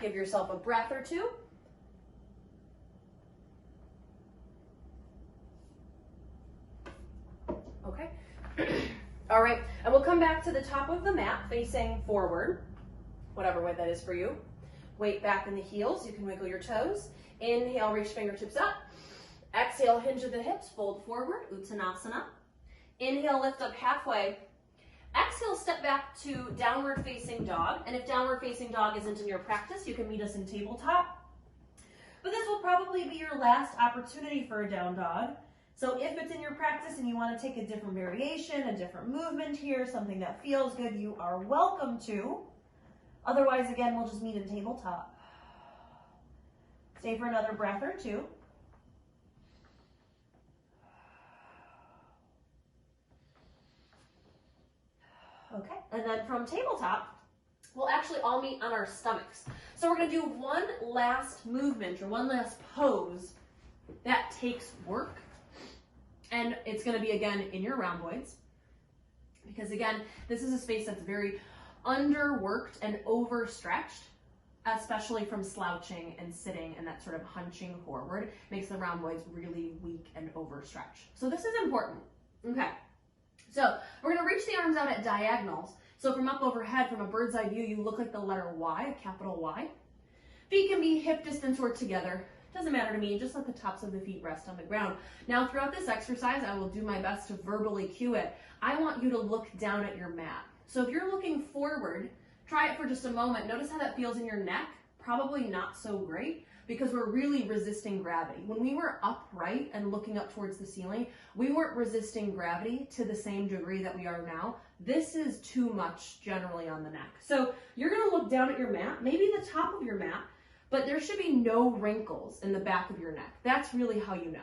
give yourself a breath or 2. Okay. All right, and we'll come back to the top of the mat facing forward, whatever way that is for you. Weight back in the heels, you can wiggle your toes. Inhale, reach fingertips up. Exhale, hinge at the hips, fold forward, Uttanasana. Inhale, lift up halfway. Exhale, step back to downward facing dog. And if downward facing dog isn't in your practice, you can meet us in tabletop. But this will probably be your last opportunity for a down dog. So if it's in your practice and you want to take a different variation, a different movement here, something that feels good, you are welcome to. Otherwise, again, we'll just meet in tabletop. Stay for another breath or 2. Okay, and then from tabletop, we'll actually all meet on our stomachs. So we're going to do one last movement or one last pose that takes work. And it's going to be, again, in your rhomboids. Because, again, this is a space that's very underworked and overstretched, especially from slouching and sitting and that sort of hunching forward. Makes the rhomboids really weak and overstretched. So this is important. Okay. So we're going to reach the arms out at diagonals. So from up overhead, from a bird's eye view, you look like the letter Y, a capital Y. Feet can be hip distance or together. Doesn't matter to me, just let the tops of the feet rest on the ground. Now throughout this exercise, I will do my best to verbally cue it. I want you to look down at your mat. So if you're looking forward, try it for just a moment. Notice how that feels in your neck. Probably not so great because we're really resisting gravity. When we were upright and looking up towards the ceiling, we weren't resisting gravity to the same degree that we are now. This is too much generally on the neck. So you're gonna look down at your mat, maybe the top of your mat, but there should be no wrinkles in the back of your neck. That's really how you know.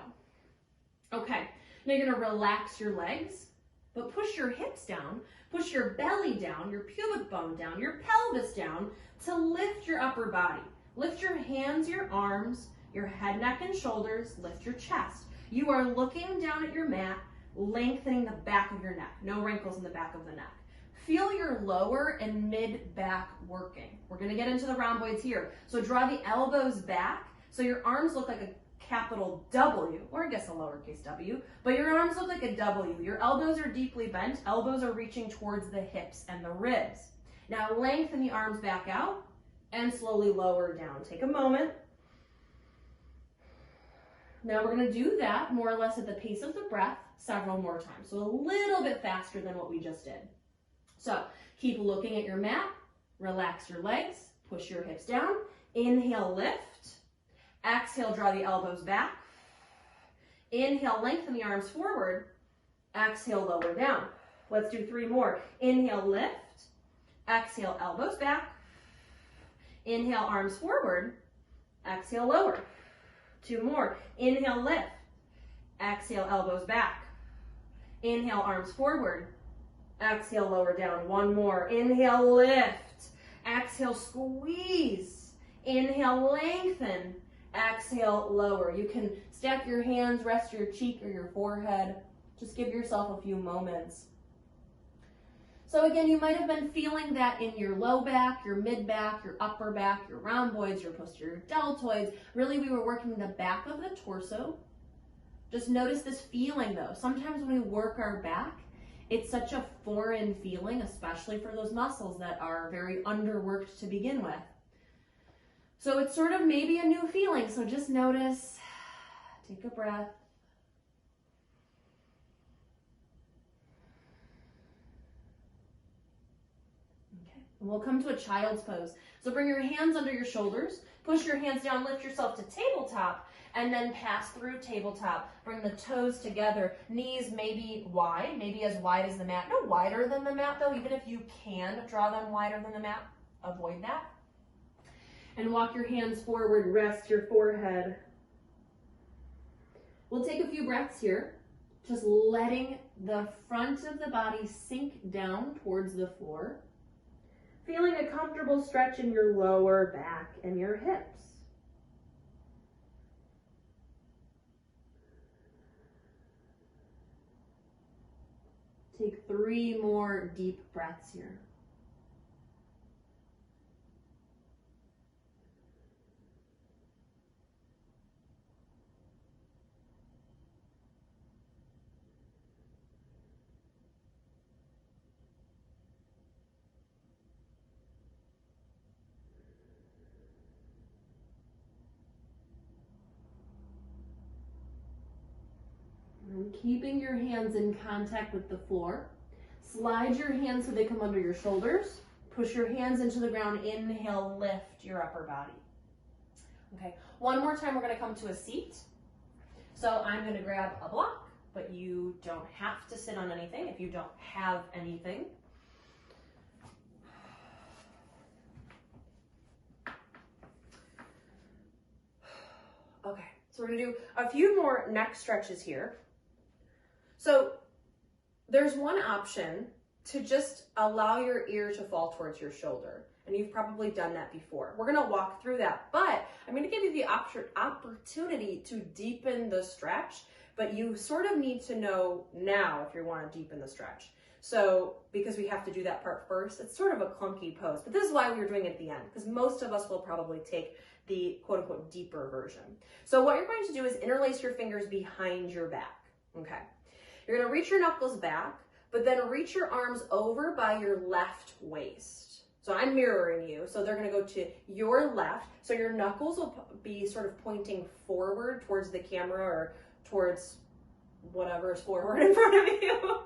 Okay, now you're gonna relax your legs. but push your hips down, push your belly down, your pubic bone down, your pelvis down to lift your upper body. Lift your hands, your arms, your head, neck, and shoulders, lift your chest. You are looking down at your mat, lengthening the back of your neck. No wrinkles in the back of the neck. Feel your lower and mid back working. We're gonna get into the rhomboids here. So draw the elbows back so your arms look like a capital W, or I guess a lowercase w, but your arms look like a W. Your elbows are deeply bent. Elbows are reaching towards the hips and the ribs. Now lengthen the arms back out and slowly lower down. Take a moment. Now we're going to do that more or less at the pace of the breath several more times. So a little bit faster than what we just did. So keep looking at your mat. Relax your legs. Push your hips down. Inhale, lift. Exhale, draw the elbows back. Inhale, lengthen the arms forward. Exhale, lower down. Let's do 3 more. Inhale, lift. Exhale, elbows back. Inhale, arms forward. Exhale, lower. 2 more. Inhale, lift. Exhale, elbows back. Inhale, arms forward. Exhale, lower down. 1 more. Inhale, lift. Exhale, squeeze. Inhale, lengthen. Exhale, lower. You can stack your hands, rest your cheek or your forehead. Just give yourself a few moments. So again, you might have been feeling that in your low back, your mid back, your upper back, your rhomboids, your posterior deltoids. Really, we were working the back of the torso. Just notice this feeling though. Sometimes when we work our back, it's such a foreign feeling, especially for those muscles that are very underworked to begin with. So it's sort of maybe a new feeling. So just notice, take a breath. Okay, and we'll come to a child's pose. So bring your hands under your shoulders, push your hands down, lift yourself to tabletop, and then pass through tabletop. Bring the toes together, knees maybe wide, maybe as wide as the mat. No wider than the mat though, even if you can draw them wider than the mat, avoid that. And walk your hands forward, rest your forehead. We'll take a few breaths here, just letting the front of the body sink down towards the floor. Feeling a comfortable stretch in your lower back and your hips. Take 3 more deep breaths here. And keeping your hands in contact with the floor. Slide your hands so they come under your shoulders. Push your hands into the ground. Inhale, lift your upper body. Okay, 1 more time we're going to come to a seat. So I'm going to grab a block, but you don't have to sit on anything if you don't have anything. Okay, so we're going to do a few more neck stretches here. So there's one option to just allow your ear to fall towards your shoulder. And you've probably done that before. We're gonna walk through that, but I'm gonna give you the opportunity to deepen the stretch, but you sort of need to know now if you wanna deepen the stretch. So, because we have to do that part first, it's sort of a clunky pose, but this is why we were doing it at the end, because most of us will probably take the quote unquote deeper version. So what you're going to do is interlace your fingers behind your back, okay? You're gonna reach your knuckles back, but then reach your arms over by your left waist. So I'm mirroring you, so they're gonna go to your left, so your knuckles will be sort of pointing forward towards the camera or towards whatever is forward in front of you.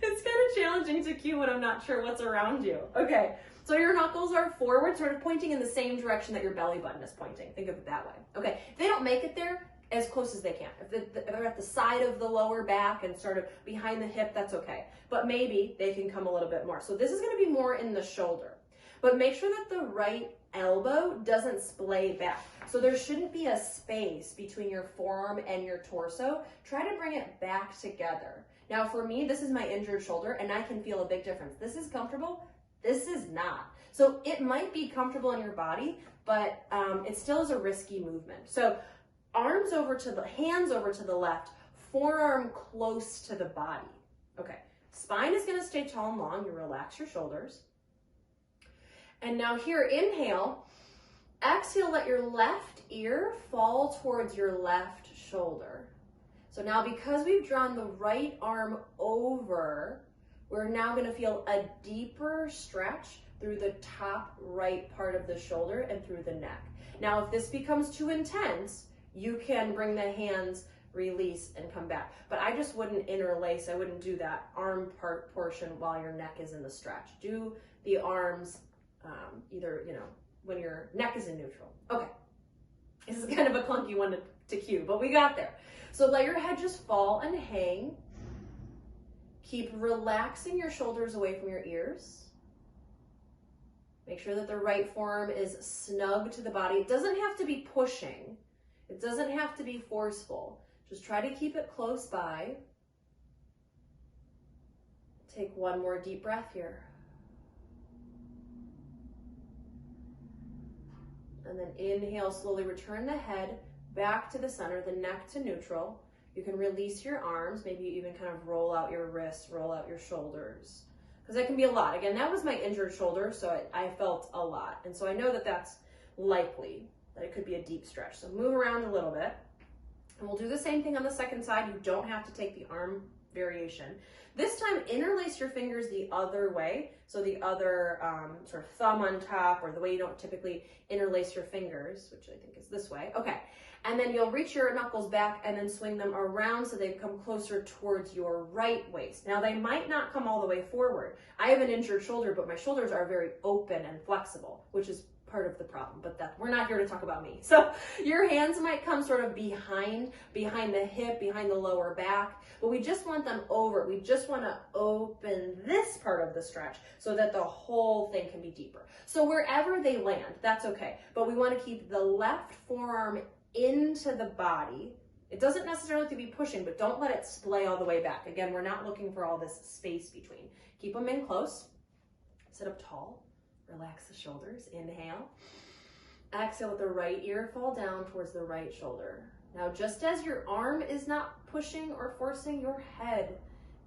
It's kind of challenging to cue when I'm not sure what's around you. Okay, so your knuckles are forward, sort of pointing in the same direction that your belly button is pointing. Think of it that way. Okay, if they don't make it there, as close as they can. If they're at the side of the lower back and sort of behind the hip, that's okay. But maybe they can come a little bit more. So this is gonna be more in the shoulder. But make sure that the right elbow doesn't splay back. So there shouldn't be a space between your forearm and your torso. Try to bring it back together. Now for me, this is my injured shoulder and I can feel a big difference. This is comfortable, this is not. So it might be comfortable in your body, but it still is a risky movement. So hands over to the left, forearm close to the body. Okay, spine is gonna stay tall and long. You relax your shoulders. And now here, inhale, exhale, let your left ear fall towards your left shoulder. So now because we've drawn the right arm over, we're now gonna feel a deeper stretch through the top right part of the shoulder and through the neck. Now, if this becomes too intense, you can bring the hands, release, and come back. But I just wouldn't interlace, I wouldn't do that arm part portion while your neck is in the stretch. Do the arms either, when your neck is in neutral. Okay, this is kind of a clunky one to cue, but we got there. So let your head just fall and hang. Keep relaxing your shoulders away from your ears. Make sure that the right forearm is snug to the body. It doesn't have to be pushing. It doesn't have to be forceful. Just try to keep it close by. Take one more deep breath here. And then inhale, slowly return the head back to the center, the neck to neutral. You can release your arms, maybe even kind of roll out your wrists, roll out your shoulders. Because that can be a lot. Again, that was my injured shoulder, so I felt a lot. And so I know that that's likely, that it could be a deep stretch. So move around a little bit. And we'll do the same thing on the second side. You don't have to take the arm variation. This time, interlace your fingers the other way. So the other sort of thumb on top, or the way you don't typically interlace your fingers, which I think is this way. Okay. And then you'll reach your knuckles back and then swing them around so they come closer towards your right waist. Now they might not come all the way forward. I have an injured shoulder, but my shoulders are very open and flexible, which is part of the problem, but we're not here to talk about me. So your hands might come sort of behind the hip, behind the lower back, but we just want them over. We just want to open this part of the stretch so that the whole thing can be deeper. So wherever they land, that's okay. But we want to keep the left forearm into the body. It doesn't necessarily have to be pushing, but don't let it splay all the way back. Again, we're not looking for all this space between. Keep them in close. Sit up tall. Relax the shoulders. Inhale. Exhale, let the right ear fall down towards the right shoulder. Now, just as your arm is not pushing or forcing, your head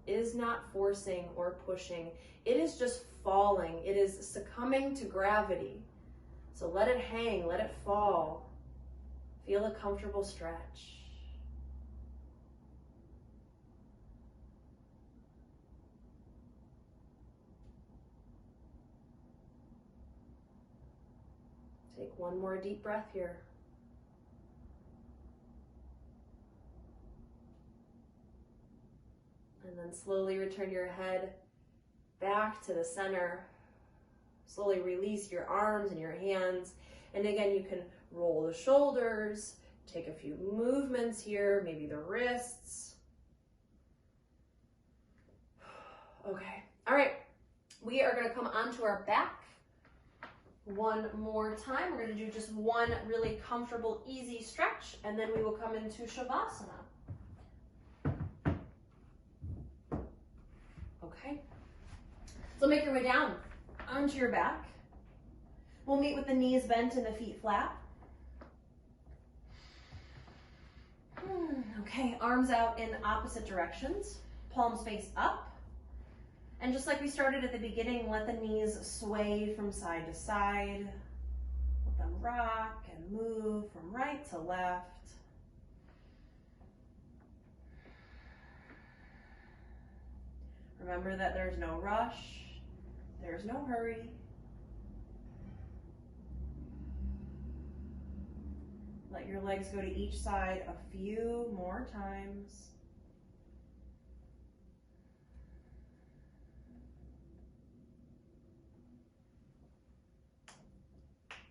is not forcing or pushing. It is just falling. It is succumbing to gravity. So let it hang, let it fall. Feel a comfortable stretch. Take one more deep breath here. And then slowly return your head back to the center. Slowly release your arms and your hands. And again, you can roll the shoulders, take a few movements here, maybe the wrists. Okay, all right. We are gonna come onto our back one more time. We're gonna do just one really comfortable, easy stretch, and then we will come into Shavasana. Okay, so make your way down onto your back. We'll meet with the knees bent and the feet flat. Okay, arms out in opposite directions, palms face up. And just like we started at the beginning, let the knees sway from side to side. Let them rock and move from right to left. Remember that there's no rush, there's no hurry. Let your legs go to each side a few more times.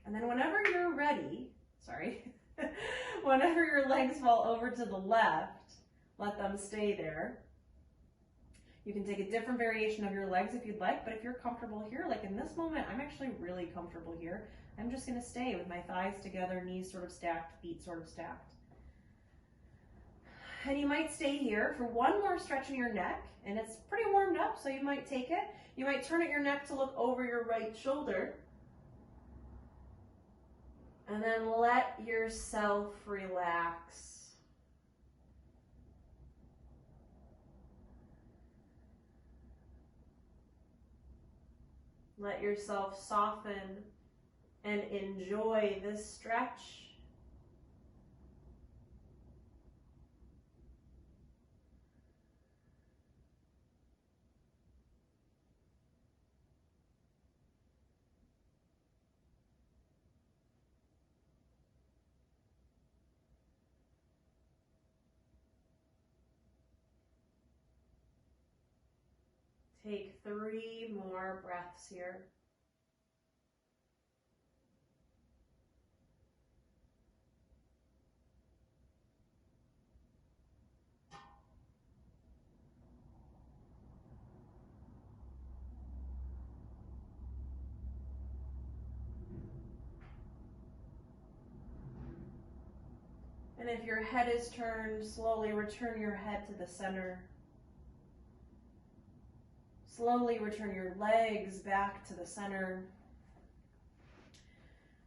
And then whenever you're ready, whenever your legs fall over to the left, let them stay there. You can take a different variation of your legs if you'd like, but if you're comfortable here, like in this moment, I'm actually really comfortable here. I'm just gonna stay with my thighs together, knees sort of stacked, feet sort of stacked. And you might stay here for one more stretch in your neck, and it's pretty warmed up, so you might take it. You might turn at your neck to look over your right shoulder. And then let yourself relax. Let yourself soften and enjoy this stretch. Take 3 more breaths here. And if your head is turned, slowly return your head to the center. Slowly return your legs back to the center.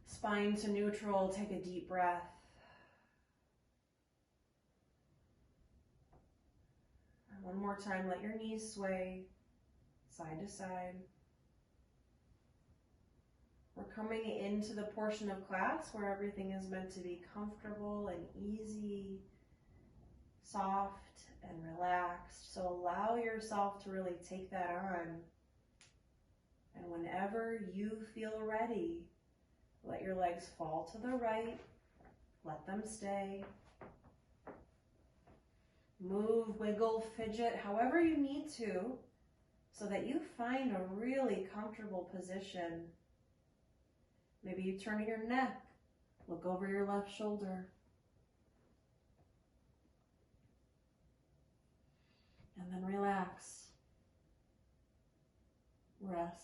Spine to neutral, take a deep breath. And one more time, let your knees sway side to side. We're coming into the portion of class where everything is meant to be comfortable and easy, soft and relaxed. So allow yourself to really take that on. And whenever you feel ready, let your legs fall to the right. Let them stay. Move, wiggle, fidget, however you need to, so that you find a really comfortable position. Maybe you turn your neck, look over your left shoulder. And then relax. Rest.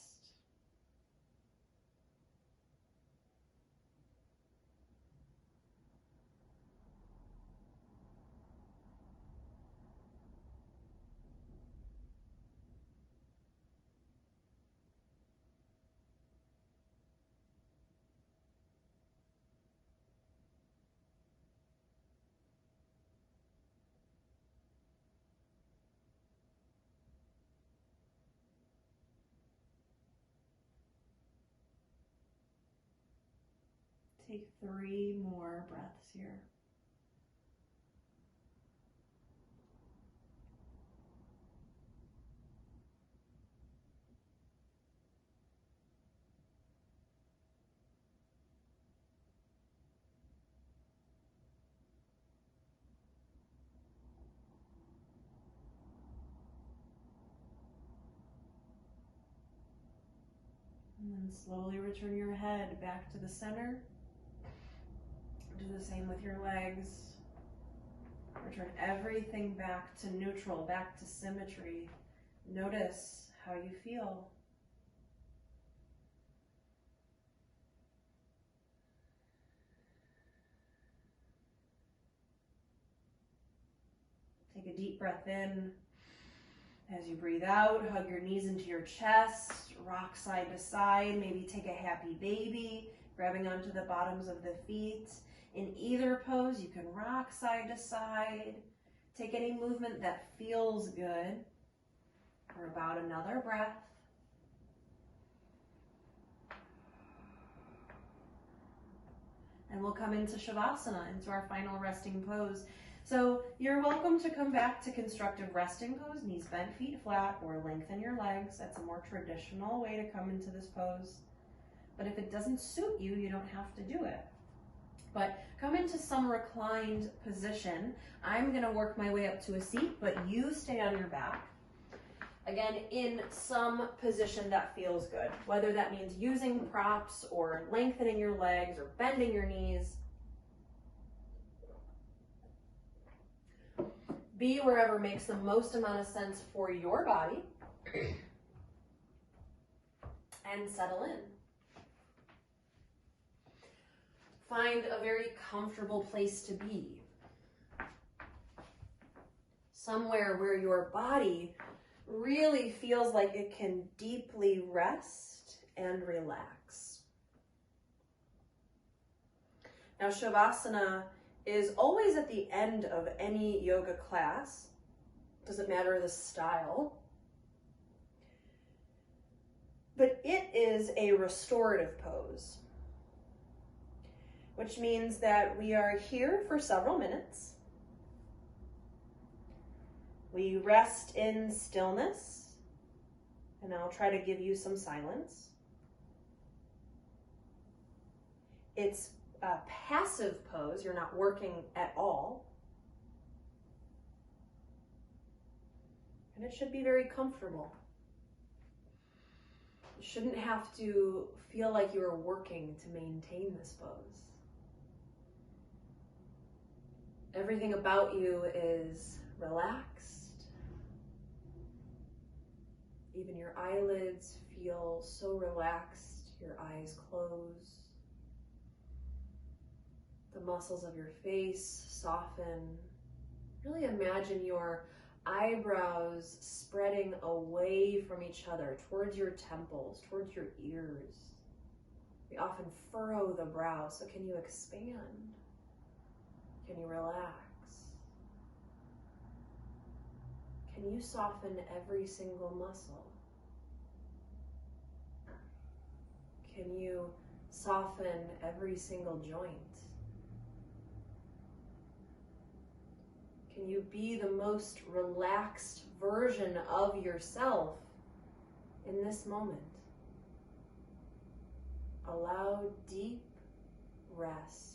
Take 3 more breaths here. And then slowly return your head back to the center. Do the same with your legs. Return everything back to neutral, back to symmetry. Notice how you feel. Take a deep breath in. As you breathe out, hug your knees into your chest, rock side to side, maybe take a happy baby, grabbing onto the bottoms of the feet. In either pose, you can rock side to side. Take any movement that feels good. For about another breath. And we'll come into Shavasana, into our final resting pose. So you're welcome to come back to constructive resting pose, knees bent, feet flat, or lengthen your legs. That's a more traditional way to come into this pose. But if it doesn't suit you, you don't have to do it. But come into some reclined position. I'm going to work my way up to a seat, but you stay on your back. Again, in some position that feels good, whether that means using props or lengthening your legs or bending your knees. Be wherever makes the most amount of sense for your body. And settle in. Find a very comfortable place to be. Somewhere where your body really feels like it can deeply rest and relax. Now, Shavasana is always at the end of any yoga class. Doesn't matter the style. But it is a restorative pose, which means that we are here for several minutes. We rest in stillness, and I'll try to give you some silence. It's a passive pose. You're not working at all. And it should be very comfortable. You shouldn't have to feel like you are working to maintain this pose. Everything about you is relaxed. Even your eyelids feel so relaxed, your eyes close. The muscles of your face soften. Really imagine your eyebrows spreading away from each other, towards your temples, towards your ears. We often furrow the brow, so can you expand? Can you relax? Can you soften every single muscle? Can you soften every single joint? Can you be the most relaxed version of yourself in this moment? Allow deep rest.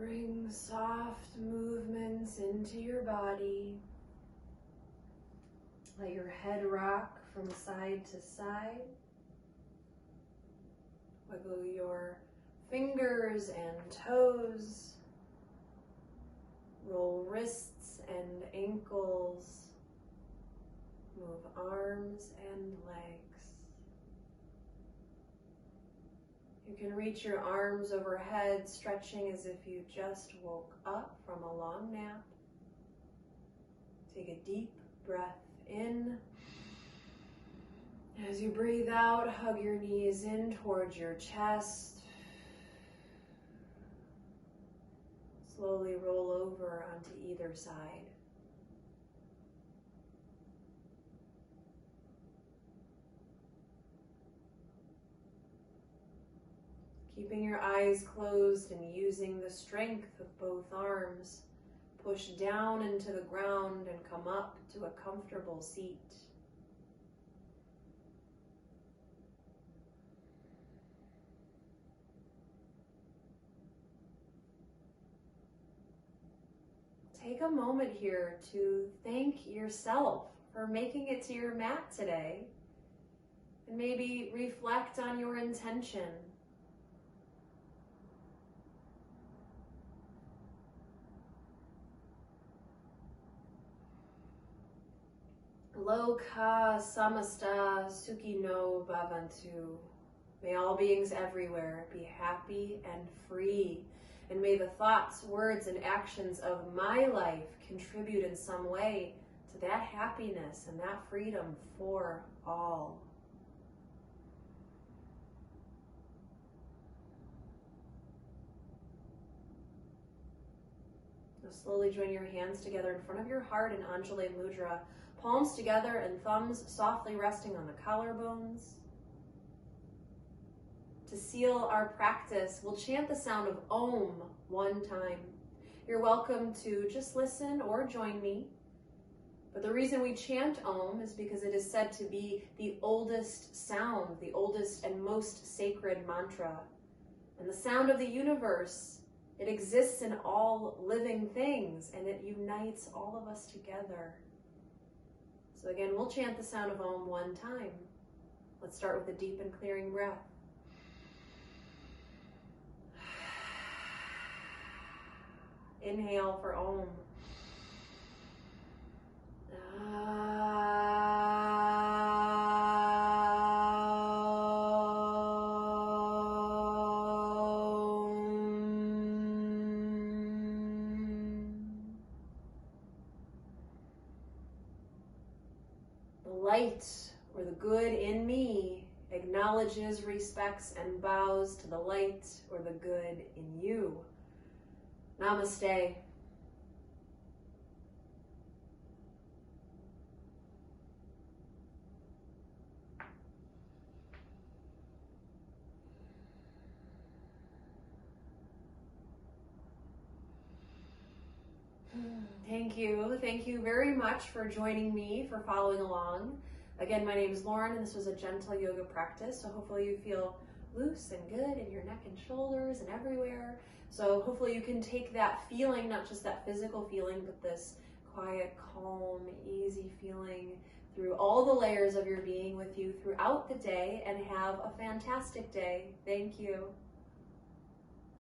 Bring soft movements into your body. Let your head rock from side to side. Wiggle your fingers and toes. Roll wrists and ankles. Move arms and legs. You can reach your arms overhead, stretching as if you just woke up from a long nap. Take a deep breath in. As you breathe out, hug your knees in towards your chest. Slowly roll over onto either side. Keeping your eyes closed and using the strength of both arms, push down into the ground and come up to a comfortable seat. Take a moment here to thank yourself for making it to your mat today, and maybe reflect on your intention. Loka samasta sukhino bhavantu. May all beings everywhere be happy and free. And may the thoughts, words, and actions of my life contribute in some way to that happiness and that freedom for all. Now slowly join your hands together in front of your heart in Anjali Mudra, palms together and thumbs softly resting on the collarbones. To seal our practice, we'll chant the sound of Om one time. You're welcome to just listen or join me. But the reason we chant Om is because it is said to be the oldest sound, the oldest and most sacred mantra. And the sound of the universe, it exists in all living things, and it unites all of us together. So again, we'll chant the sound of Om one time. Let's start with a deep and clearing breath. Inhale for Om. The light or the good in me acknowledges, respects, and bows to the light or the good in you. Namaste. Thank you very much for joining me, for following along. Again, my name is Lauren, and this was a gentle yoga practice, so hopefully you feel loose and good in your neck and shoulders and everywhere. So hopefully you can take that feeling, not just that physical feeling, but this quiet, calm, easy feeling through all the layers of your being with you throughout the day, and have a fantastic day. Thank you.